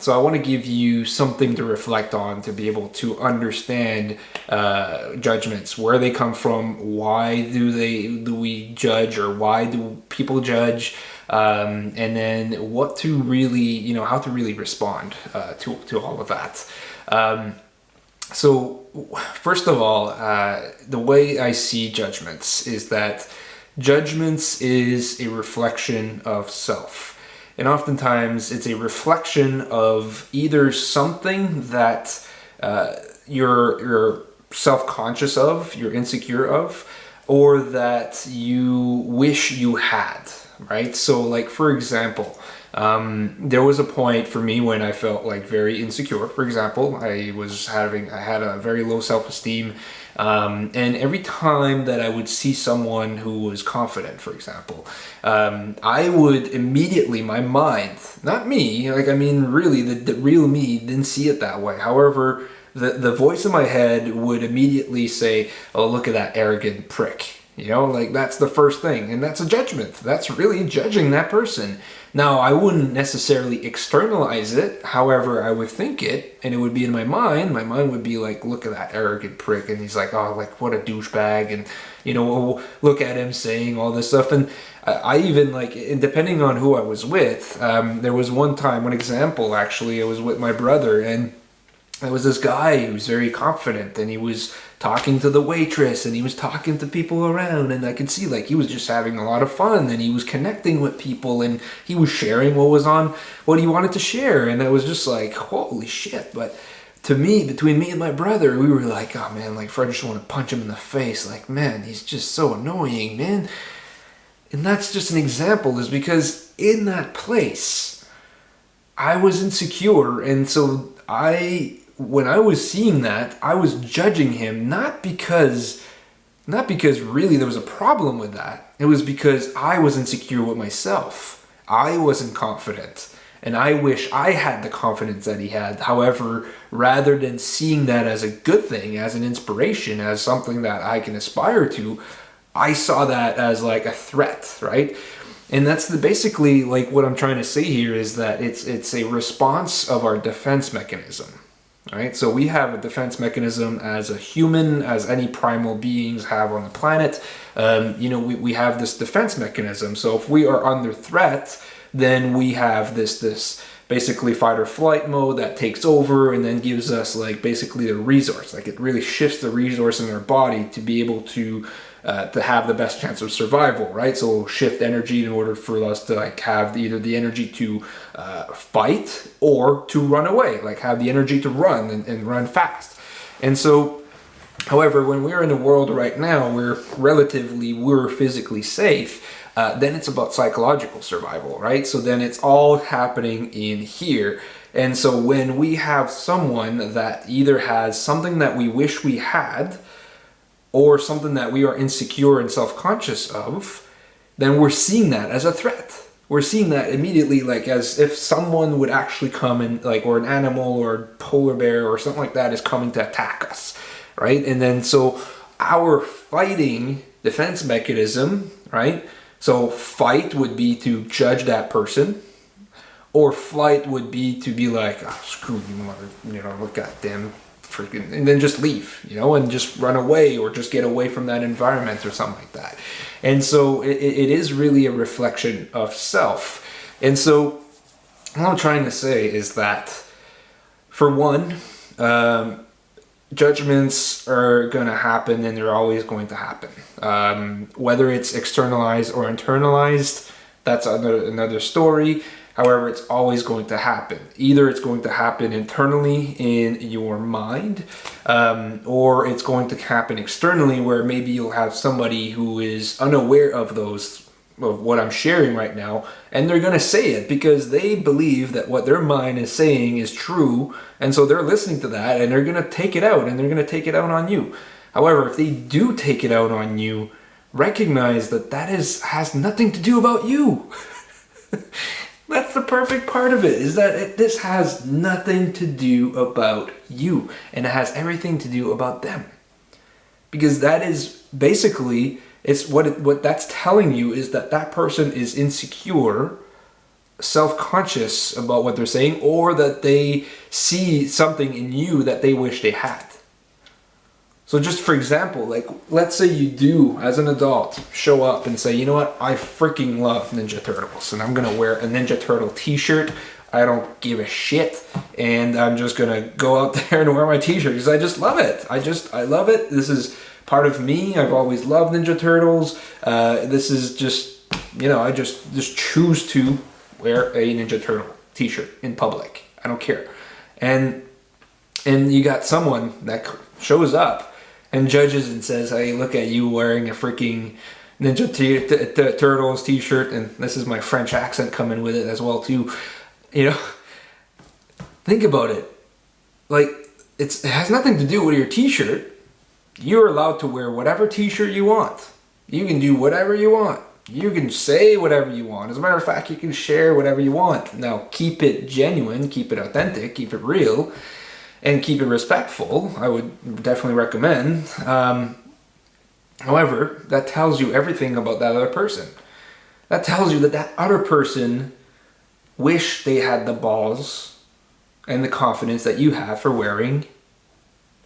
So I want to give you something to reflect on to be able to understand judgments, where they come from, why do we judge, or why do people judge, and then what to really, how to really respond to all of that. So first of all, the way I see judgments is that judgments is a reflection of self. And oftentimes it's a reflection of either something that you're self-conscious of, you're insecure of, or that you wish you had, right? So like, for example, there was a point for me when I felt like very insecure. For example, I had a very low self-esteem. And every time that I would see someone who was confident, for example, I would immediately, my mind, not me, really, the real me didn't see it that way. However, the voice in my head would immediately say, oh, look at that arrogant prick. That's the first thing. And that's a judgment. That's really judging that person. Now, I wouldn't necessarily externalize it. However, I would think it, and it would be in my mind. My mind would be like, look at that arrogant prick. And he's like, oh, like, what a douchebag. And, look at him saying all this stuff. And I even, and depending on who I was with, there was one example, actually, I was with my brother, and there was this guy who was very confident, and he was talking to the waitress, and he was talking to people around, and I could see he was just having a lot of fun, and he was connecting with people, and he was sharing what he wanted to share, and I was just like, holy shit. But to me, between me and my brother, we were like, oh man, Fred, I just want to punch him in the face. Man, he's just so annoying, man. And that's just an example, is because in that place, I was insecure, and so when I was seeing that, I was judging him, not because really there was a problem with that. It was because I was insecure with myself. I wasn't confident, and I wish I had the confidence that he had. However, rather than seeing that as a good thing, as an inspiration, as something that I can aspire to, I saw that as like a threat, right? And that's basically what I'm trying to say here, is that it's a response of our defense mechanism. Right? So we have a defense mechanism as a human, as any primal beings have on the planet. We have this defense mechanism. So if we are under threat, then we have this basically fight or flight mode that takes over and then gives us basically the resource. It really shifts the resource in our body to be able to have the best chance of survival, right? So we'll shift energy in order for us to have either the energy to fight or to run away, have the energy to run and run fast. And so, however, when we're in a world right now where we're physically safe, then it's about psychological survival, right? So then it's all happening in here. And so when we have someone that either has something that we wish we had, or something that we are insecure and self-conscious of, then we're seeing that as a threat. We're seeing that immediately as if someone would actually come and or an animal or a polar bear or something like that is coming to attack us, right? And then so our fighting defense mechanism, right? So fight would be to judge that person, or flight would be to be like, oh, screw you, mother, look at them. And then just leave, and just run away, or just get away from that environment or something like that. And so it is really a reflection of self. And so what I'm trying to say is that, for one, judgments are going to happen, and they're always going to happen. Whether it's externalized or internalized, that's another story. However, it's always going to happen. Either it's going to happen internally in your mind, or it's going to happen externally, where maybe you'll have somebody who is unaware of what I'm sharing right now, and they're going to say it because they believe that what their mind is saying is true, and so they're listening to that, and they're going to take it out, and they're going to take it out on you. However, if they do take it out on you, recognize that has nothing to do about you. That's the perfect part of it, is that this has nothing to do about you, and it has everything to do about them. Because that is basically, it's what that's telling you, is that person is insecure self-conscious about what they're saying, or that they see something in you that they wish they had. So just for example, like let's say you do, as an adult, show up and say, you know what, I freaking love Ninja Turtles and I'm gonna wear a Ninja Turtle t-shirt. I don't give a shit, and I'm just gonna go out there and wear my t-shirt because I just love it. I love it. This is part of me. I've always loved Ninja Turtles. This is just, I just choose to wear a Ninja Turtle t-shirt in public. I don't care. And you got someone that shows up and judges and says, hey, look at you wearing a freaking Ninja Turtles t-shirt, and this is my French accent coming with it as well too. Think about it. Like, it has nothing to do with your t-shirt. You're allowed to wear whatever t-shirt you want. You can do whatever you want. You can say whatever you want. As a matter of fact, you can share whatever you want. Now, keep it genuine, keep it authentic, keep it real, and keep it respectful. I would definitely recommend. However, that tells you everything about that other person. That tells you that that other person wish they had the balls and the confidence that you have for wearing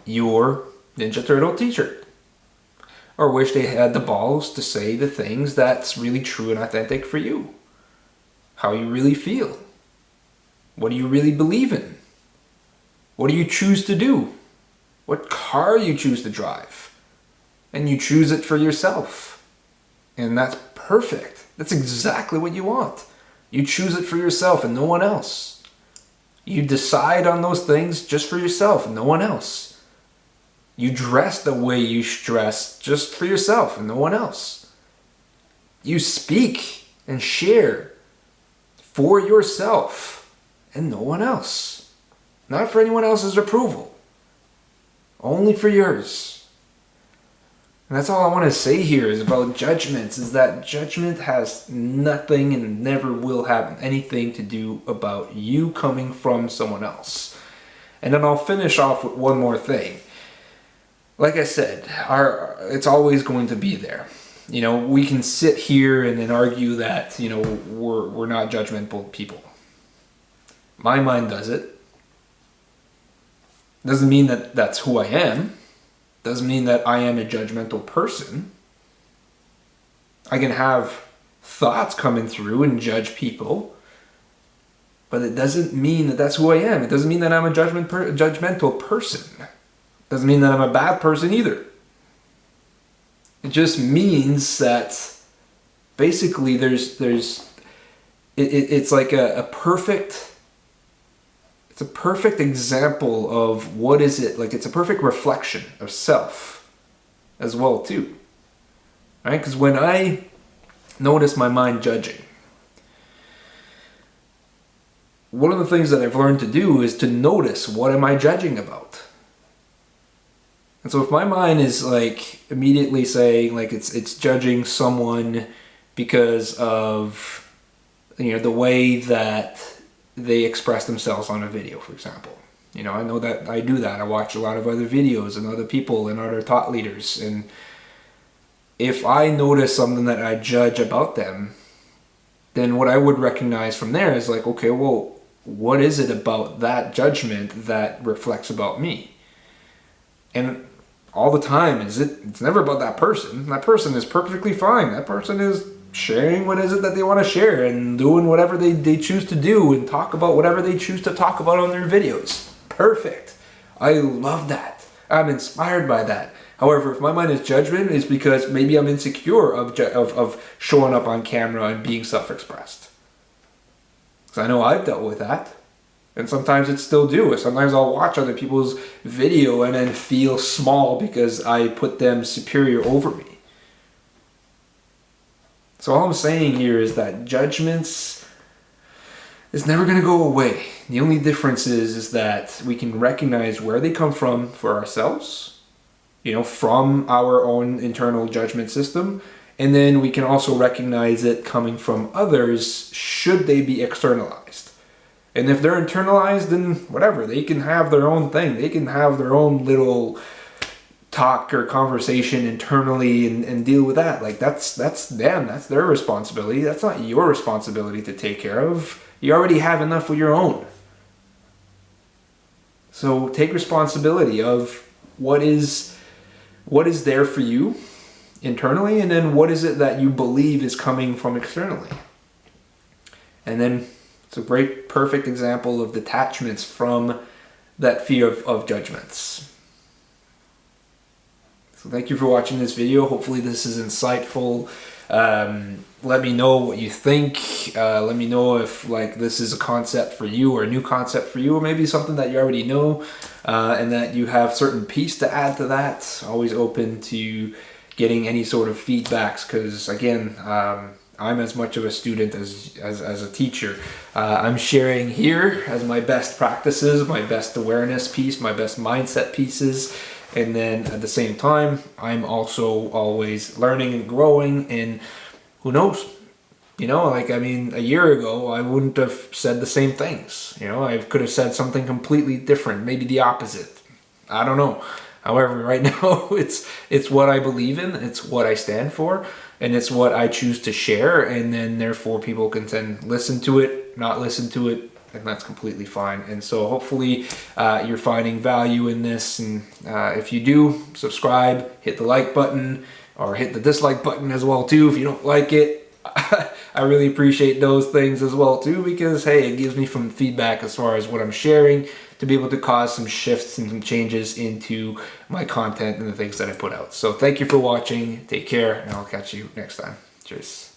your Ninja Turtle t-shirt. Or wish they had the balls to say the things that's really true and authentic for you. How you really feel. What do you really believe in? What do you choose to do? What car you choose to drive? And you choose it for yourself. And that's perfect. That's exactly what you want. You choose it for yourself and no one else. You decide on those things just for yourself and no one else. You dress the way you dress just for yourself and no one else. You speak and share for yourself and no one else. Not for anyone else's approval. Only for yours. And that's all I want to say here is about judgments, is that judgment has nothing and never will have anything to do about you coming from someone else. And then I'll finish off with one more thing. Like I said, it's always going to be there. We can sit here and then argue that, we're not judgmental people. My mind does it. Doesn't mean that that's who I am. Doesn't mean that I am a judgmental person. I can have thoughts coming through and judge people, but it doesn't mean that that's who I am. It doesn't mean that I'm a judgmental person. It doesn't mean that I'm a bad person either. It just means that basically it's like a perfect. It's a perfect example of what is it, like it's a perfect reflection of self as well too. Right? Because when I notice my mind judging, one of the things that I've learned to do is to notice, what am I judging about? And so if my mind is like immediately saying like it's judging someone because of the way that they express themselves on a video, for example. I know that I do that. I watch a lot of other videos and other people and other thought leaders. And if I notice something that I judge about them, then what I would recognize from there is like, okay, well, what is it about that judgment that reflects about me? And all the time, it's never about that person. That person is perfectly fine. That person is sharing what is it that they want to share and doing whatever they choose to do and talk about whatever they choose to talk about on their videos. Perfect. I love that. I'm inspired by that. However, if my mind is judgment, it's because maybe I'm insecure of showing up on camera and being self-expressed. Because I know I've dealt with that. And sometimes it still do. Sometimes I'll watch other people's video and then feel small because I put them superior over me. So all I'm saying here is that judgments is never going to go away. The only difference is that we can recognize where they come from for ourselves, from our own internal judgment system, and then we can also recognize it coming from others should they be externalized. And if they're internalized, then whatever, they can have their own thing. They can have their own little talk or conversation internally and deal with that. Like that's them, that's their responsibility. That's not your responsibility to take care of. You already have enough of your own. So take responsibility of what is there for you internally, and then what is it that you believe is coming from externally. And then it's a great, perfect example of detachments from that fear of judgments. So thank you for watching this video. Hopefully this is insightful. Let me know what you think. Let me know if this is a concept for you, or a new concept for you, or maybe something that you already know, and that you have certain piece to add to that. Always open to getting any sort of feedbacks, because again, I'm as much of a student as a teacher. I'm sharing here as my best practices, my best awareness piece, my best mindset pieces. And then at the same time, I'm also always learning and growing, and who knows? A year ago, I wouldn't have said the same things. I could have said something completely different, maybe the opposite. I don't know. However, right now, it's what I believe in, it's what I stand for, and it's what I choose to share, and then therefore people can then listen to it, not listen to it, and that's completely fine. And so hopefully you're finding value in this, and if you do, subscribe, hit the like button, or hit the dislike button as well too if you don't like it. I really appreciate those things as well too, because hey, it gives me some feedback as far as what I'm sharing, to be able to cause some shifts and some changes into my content and the things that I put out. So thank you for watching, take care, and I'll catch you next time. Cheers.